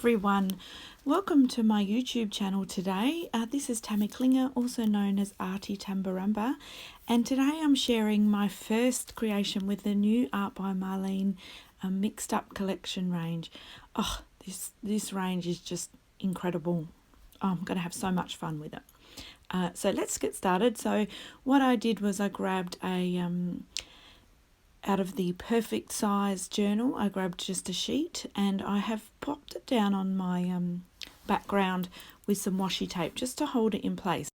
everyone, welcome to my YouTube channel today. This is Tammy Klinger, also known as Artie Tambarambaa, and today I'm sharing my first creation with the new Art by Marlene mixed up collection range. Oh, this range is just incredible. I'm going to have so much fun with it. So let's get started. So what I did was I grabbed a out of the perfect size journal, I grabbed just a sheet and I have popped it down on my background with some washi tape just to hold it in place.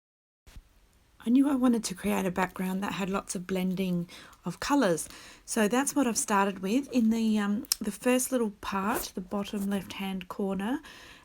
I knew I wanted to create a background that had lots of blending of colours, so that's what I've started with. In the first little part, the bottom left hand corner,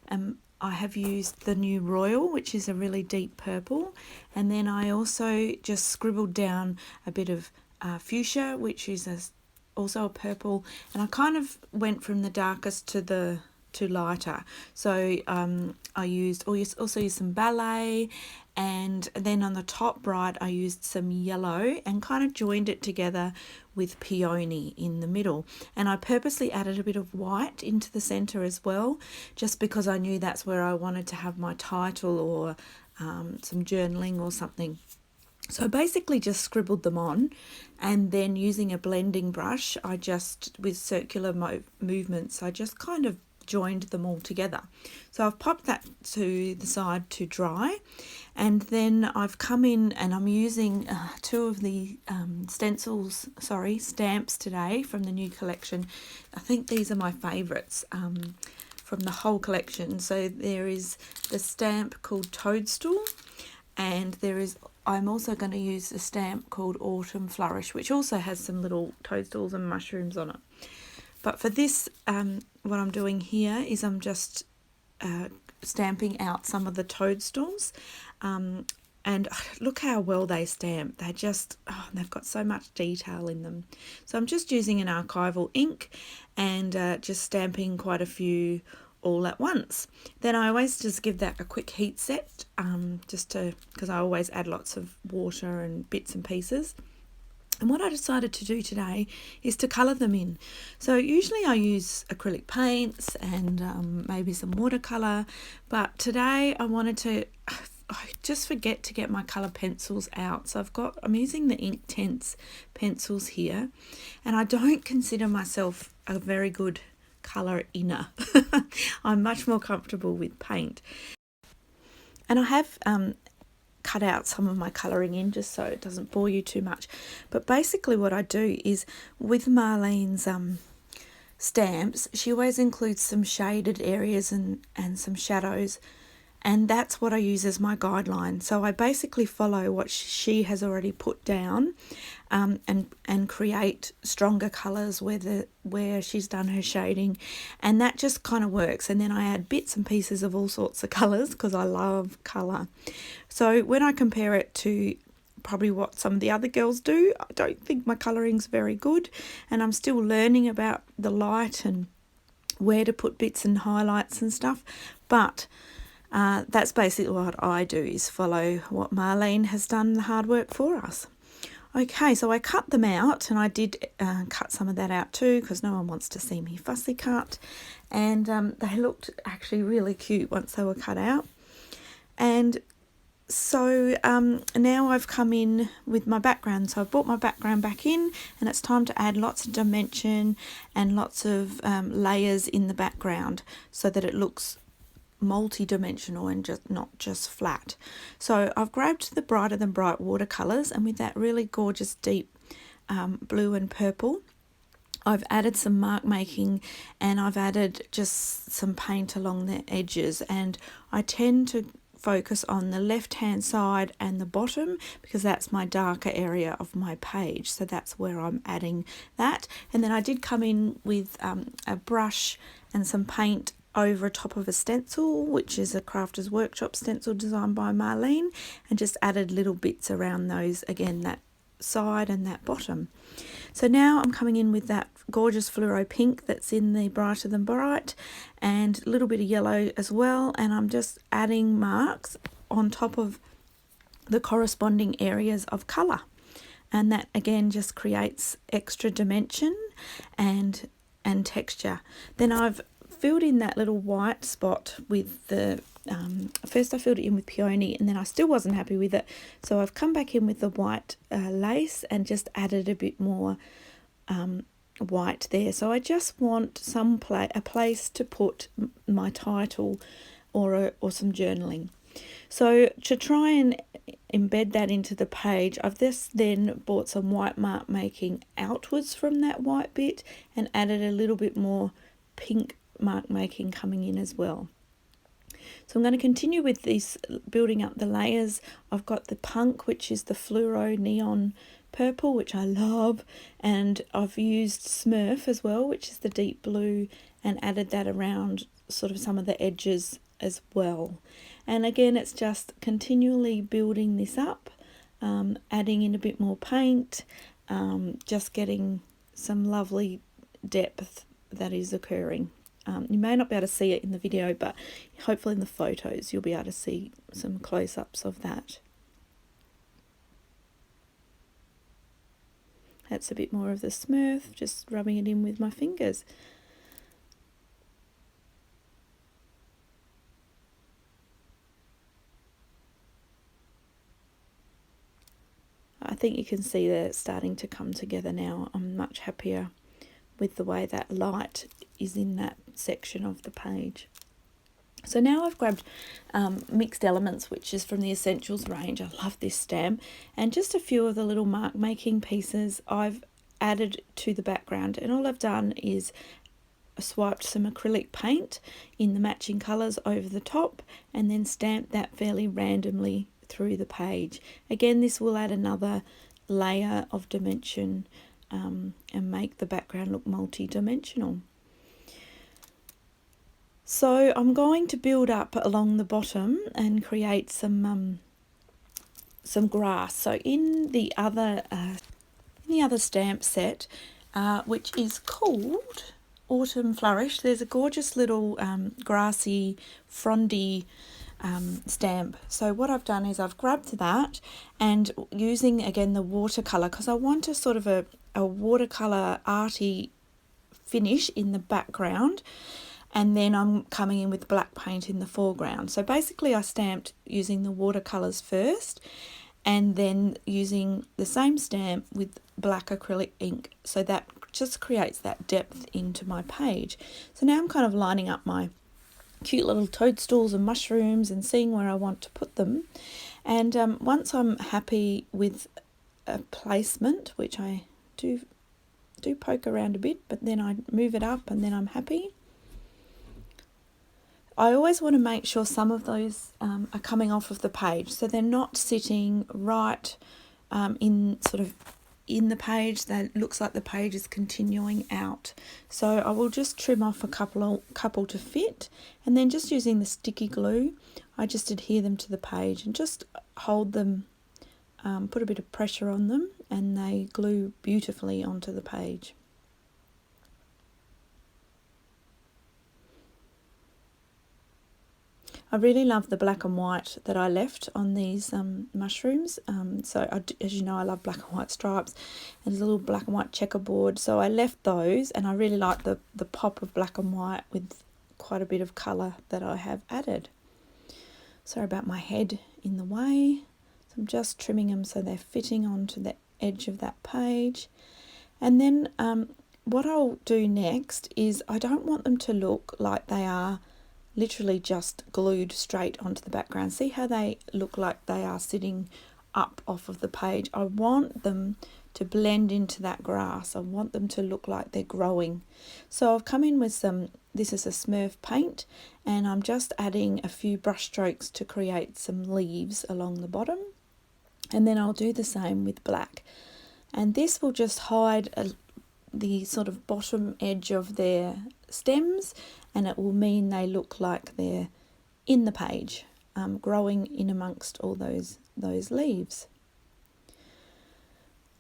I have used the new Royal, which is a really deep purple, and then I also just scribbled down a bit of Fuchsia, which is also a purple, and I kind of went from the darkest to lighter. So I also used some Ballet, and then on the top right I used some yellow and kind of joined it together with Peony in the middle. And I purposely added a bit of white into the center as well, just because I knew that's where I wanted to have my title or some journaling or something. So I basically just scribbled them on, and then using a blending brush, I just, with circular movements, I just kind of joined them all together. So I've popped that to the side to dry, and then I've come in and I'm using two of the stamps today from the new collection. I think these are my favourites from the whole collection. So there is the stamp called Toadstool, and I'm also going to use a stamp called Autumn Flourish, which also has some little toadstools and mushrooms on it. But for this, what I'm doing here is I'm just stamping out some of the toadstools. And look how well they stamp. They've got so much detail in them. So I'm just using an archival ink and just stamping quite a few all at once. Then I always just give that a quick heat set, because I always add lots of water and bits and pieces. And what I decided to do today is to colour them in. So usually I use acrylic paints and maybe some watercolour, but today I just forget to get my colour pencils out. So I'm using the Inktense pencils here, and I don't consider myself a very good colour inner. I'm much more comfortable with paint, and I have cut out some of my colouring in just so it doesn't bore you too much. But basically what I do is, with Marlene's stamps, she always includes some shaded areas and some shadows, and that's what I use as my guideline. So I basically follow what she has already put down, and create stronger colours where she's done her shading, and that just kind of works. And then I add bits and pieces of all sorts of colours because I love colour. So when I compare it to probably what some of the other girls do, I don't think my colouring's very good, and I'm still learning about the light and where to put bits and highlights and stuff. But that's basically what I do, is follow what Marlene has done the hard work for us. Okay, so I cut them out, and I did cut some of that out too, because no one wants to see me fussy cut, and they looked actually really cute once they were cut out. And so now I've come in with my background. So I've brought my background back in, and it's time to add lots of dimension and lots of layers in the background so that it looks multi-dimensional and not just flat. So I've grabbed the Brighter Than Bright watercolors, and with that really gorgeous deep blue and purple, I've added some mark making, and I've added just some paint along the edges, and I tend to focus on the left hand side and the bottom because that's my darker area of my page. So that's where I'm adding that. And then I did come in with a brush and some paint over top of a stencil, which is a Crafter's Workshop stencil designed by Marlene, and just added little bits around those, again, that side and that bottom. So now I'm coming in with that gorgeous fluoro pink that's in the Brighter Than Bright, and a little bit of yellow as well, and I'm just adding marks on top of the corresponding areas of colour, and that again just creates extra dimension and texture. Then I've filled in that little white spot with the, first I filled it in with Peony, and then I still wasn't happy with it. So I've come back in with the white lace and just added a bit more white there. So I just want a place to put my title or some journaling. So to try and embed that into the page, I've just then bought some white mark making outwards from that white bit and added a little bit more pink mark making coming in as well. So I'm going to continue with this, building up the layers. I've got the punk, which is the fluoro neon purple, which I love, and I've used Smurf as well, which is the deep blue, and added that around sort of some of the edges as well. And again, it's just continually building this up, adding in a bit more paint, just getting some lovely depth that is occurring. You may not be able to see it in the video, but hopefully in the photos you'll be able to see some close-ups of that. That's a bit more of the Smurf, just rubbing it in with my fingers. I think you can see that it's starting to come together now. I'm much happier with the way that light is in that section of the page. So now I've grabbed Mixed Elements, which is from the Essentials range. I love this stamp. And just a few of the little mark making pieces I've added to the background. And all I've done is swiped some acrylic paint in the matching colours over the top and then stamped that fairly randomly through the page. Again, this will add another layer of dimension and make the background look multi-dimensional. So I'm going to build up along the bottom and create some grass. So in the other stamp set, which is called Autumn Flourish, there's a gorgeous little grassy frondy stamp. So what I've done is I've grabbed that and using again the watercolor, because I want a sort of a watercolor arty finish in the background, and then I'm coming in with black paint in the foreground. So basically I stamped using the watercolors first and then using the same stamp with black acrylic ink, so that just creates that depth into my page. So now I'm kind of lining up my cute little toadstools and mushrooms and seeing where I want to put them. And once I'm happy with a placement, which I do poke around a bit, but then I move it up and then I'm happy. I always want to make sure some of those are coming off of the page, so they're not sitting right in the page. That looks like the page is continuing out. So I will just trim off a couple to fit, and then just using the sticky glue, I just adhere them to the page and just hold them, put a bit of pressure on them, and they glue beautifully onto the page. I really love the black and white that I left on these mushrooms. As you know, I love black and white stripes, and there's a little black and white checkerboard. So I left those, and I really like the pop of black and white with quite a bit of colour that I have added. Sorry about my head in the way. So I'm just trimming them so they're fitting onto the edge of that page. And then what I'll do next is I don't want them to look like they are literally just glued straight onto the background. See how they look like they are sitting up off of the page? I want them to blend into that grass. I want them to look like they're growing. So I've come in with this is a Smurf paint, and I'm just adding a few brush strokes to create some leaves along the bottom, and then I'll do the same with black, and this will just hide the sort of bottom edge of their stems, and it will mean they look like they're in the page, growing in amongst all those leaves.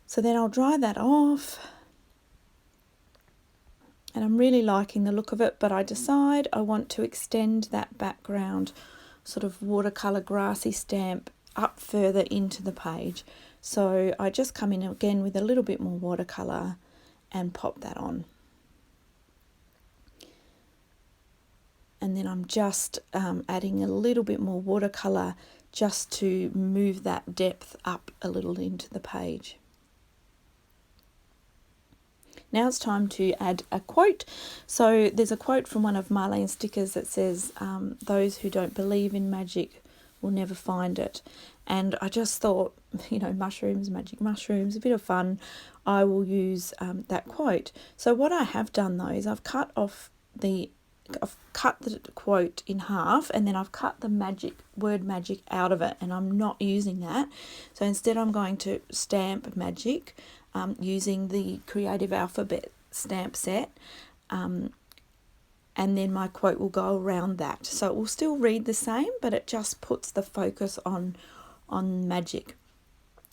So then I'll dry that off, and I'm really liking the look of it, but I decide I want to extend that background sort of watercolour grassy stamp up further into the page. So I just come in again with a little bit more watercolour and pop that on. and then I'm just adding a little bit more watercolor just to move that depth up a little into the page. Now it's time to add a quote. So there's a quote from one of Marlene's stickers that says, those who don't believe in magic will never find it. And I just thought, you know, mushrooms, magic mushrooms, a bit of fun. I will use that quote. So what I have done though is I've cut the quote in half, and then I've cut the word magic out of it, and I'm not using that. So instead I'm going to stamp magic using the Creative Alphabet stamp set, and then my quote will go around that. So it will still read the same, but it just puts the focus on magic.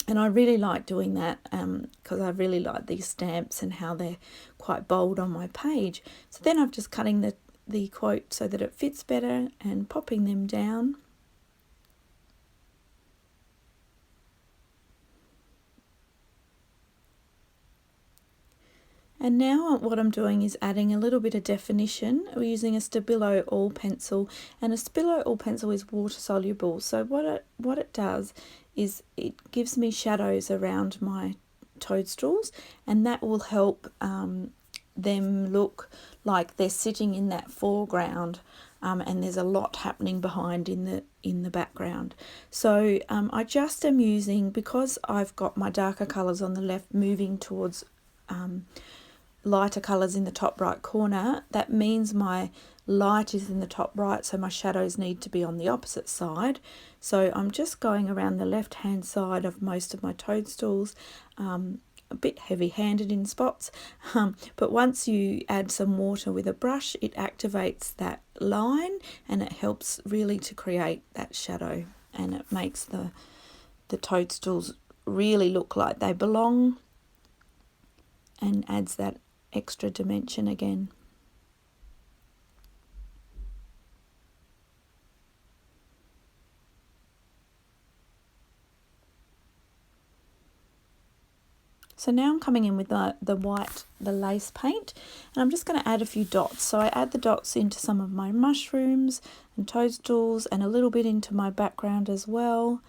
And I really like doing that because I really like these stamps and how they're quite bold on my page. So then I'm just cutting the quote so that it fits better and popping them down. And now what I'm doing is adding a little bit of definition. We're using a Stabilo oil pencil, and a Stabilo oil pencil is water soluble. So what it does is it gives me shadows around my toadstools, and that will help them look like they're sitting in that foreground, and there's a lot happening behind in the background. So I just am using, because I've got my darker colours on the left moving towards lighter colours in the top right corner, that means my light is in the top right, so my shadows need to be on the opposite side. So I'm just going around the left hand side of most of my toadstools, a bit heavy handed in spots, but once you add some water with a brush, it activates that line and it helps really to create that shadow, and it makes the toadstools really look like they belong and adds that extra dimension again. So now I'm coming in with the lace paint, and I'm just going to add a few dots. So I add the dots into some of my mushrooms and toadstools, and a little bit into my background as well.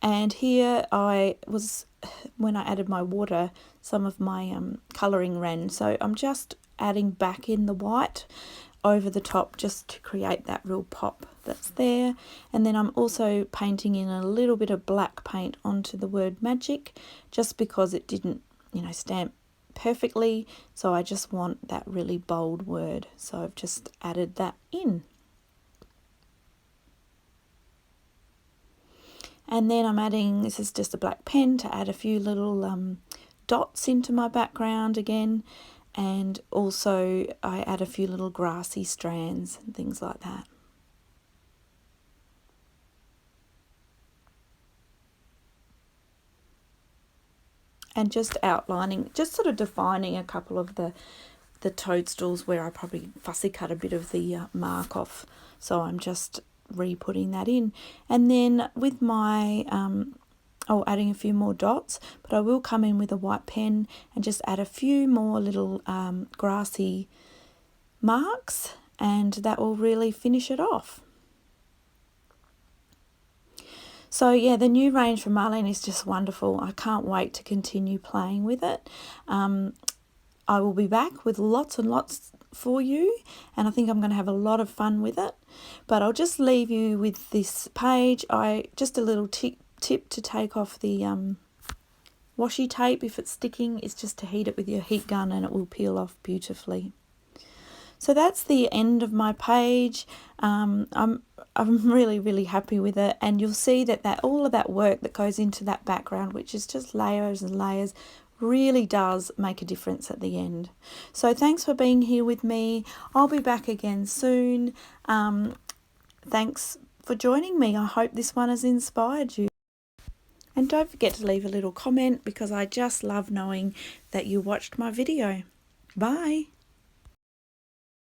And here when I added my water, some of my colouring ran. So I'm just adding back in the white over the top just to create that real pop that's there. And then I'm also painting in a little bit of black paint onto the word magic, just because it didn't, you know, stamp perfectly. So I just want that really bold word. So I've just added that in. And then I'm adding, this is just a black pen to add a few little dots into my background again. And also I add a few little grassy strands and things like that. And just outlining, just sort of defining a couple of the toadstools where I probably fussy cut a bit of the mark off. So I'm just re-putting that in. And then with my adding a few more dots, but I will come in with a white pen and just add a few more little grassy marks, and that will really finish it off. So yeah, the new range from Marlene is just wonderful. I can't wait to continue playing with it. I will be back with lots and lots for you, and I think I'm going to have a lot of fun with it. But I'll just leave you with this page. Just a little tip to take off the washi tape if it's sticking is just to heat it with your heat gun, and it will peel off beautifully. So that's the end of my page. I'm really happy with it, and you'll see that all of that work that goes into that background, which is just layers and layers, really does make a difference at the end. So thanks for being here with me. I'll be back again soon. Thanks for joining me. I hope this one has inspired you. And don't forget to leave a little comment, because I just love knowing that you watched my video. Bye.